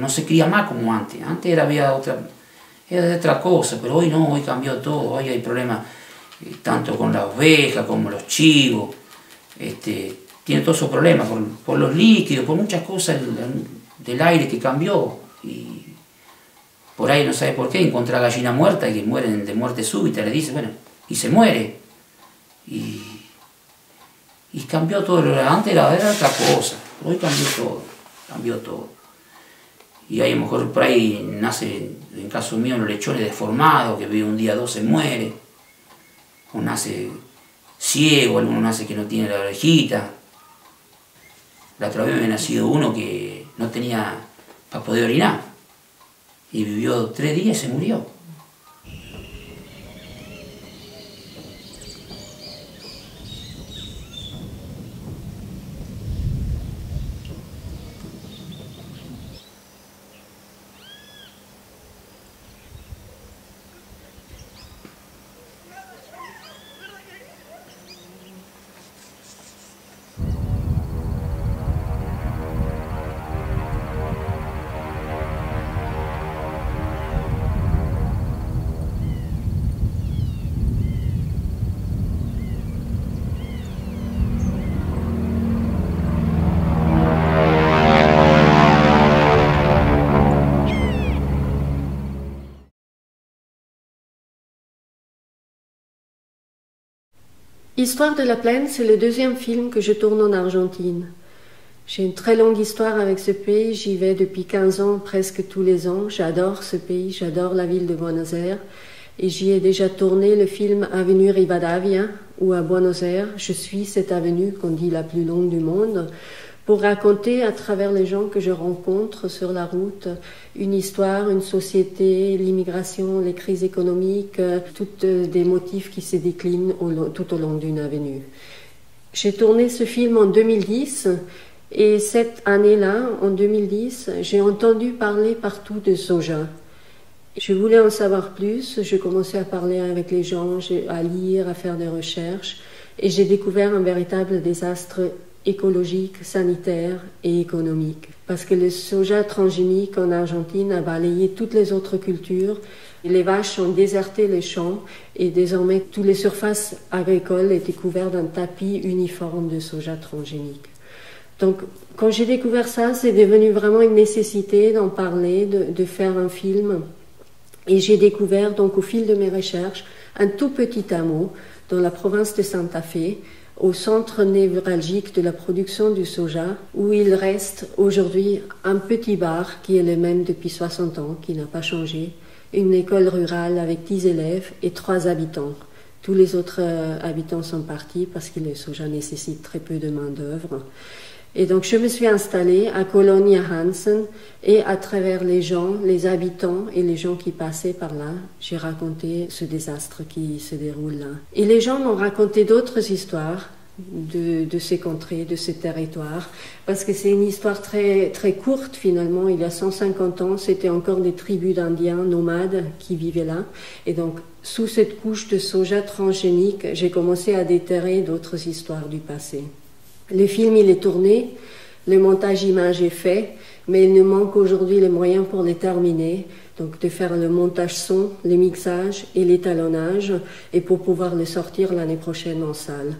no se cría más como antes. Antes era otra cosa, pero hoy no, hoy cambió todo. Hoy hay problemas tanto con las ovejas como los chivos. Tiene todos esos problemas por los líquidos, por muchas cosas del aire que cambió. Y por ahí no sabe por qué encuentra gallina muerta y que mueren de muerte súbita, le dice, bueno, y se muere. Y cambió todo. Antes era otra cosa, hoy cambió todo. Y ahí a lo mejor por ahí nace, en caso mío, los lechones deformados, que vive un día, dos se muere. O nace ciego, alguno nace que no tiene la orejita. La otra vez me ha nacido uno que no tenía para poder orinar. Y vivió 3 días y se murió. Histoire de la Plaine, c'est le 2e film que je tourne en Argentine. J'ai une très longue histoire avec ce pays, j'y vais depuis 15 ans, presque tous les ans. J'adore ce pays, j'adore la ville de Buenos Aires. Et j'y ai déjà tourné le film Avenue Rivadavia, où à Buenos Aires, je suis cette avenue qu'on dit la plus longue du monde, pour raconter à travers les gens que je rencontre sur la route une histoire, une société, l'immigration, les crises économiques, toutes des motifs qui se déclinent tout au long d'une avenue. J'ai tourné ce film en 2010 et cette année-là, en 2010, j'ai entendu parler partout de soja. Je voulais en savoir plus, je commençais à parler avec les gens, à lire, à faire des recherches et j'ai découvert un véritable désastre écologique, sanitaire et économique. Parce que le soja transgénique en Argentine a balayé toutes les autres cultures. Les vaches ont déserté les champs et désormais toutes les surfaces agricoles étaient couvertes d'un tapis uniforme de soja transgénique. Donc quand j'ai découvert ça, c'est devenu vraiment une nécessité d'en parler, de faire un film. Et j'ai découvert donc au fil de mes recherches un tout petit hameau dans la province de Santa Fe, au centre névralgique de la production du soja, où il reste aujourd'hui un petit bar qui est le même depuis 60 ans, qui n'a pas changé, une école rurale avec 10 élèves et 3 habitants. Tous les autres habitants sont partis parce que le soja nécessite très peu de main-d'œuvre. Et donc je me suis installée à Colonia Hansen et à travers les gens, les habitants et les gens qui passaient par là, j'ai raconté ce désastre qui se déroule là. Et les gens m'ont raconté d'autres histoires de ces contrées, de ces territoires, parce que c'est une histoire très, très courte finalement. Il y a 150 ans, c'était encore des tribus d'Indiens nomades qui vivaient là. Et donc sous cette couche de soja transgénique, j'ai commencé à déterrer d'autres histoires du passé. Le film, il est tourné, le montage image est fait, mais il nous manque aujourd'hui les moyens pour les terminer, donc de faire le montage son, le mixage et l'étalonnage, et pour pouvoir le sortir l'année prochaine en salle.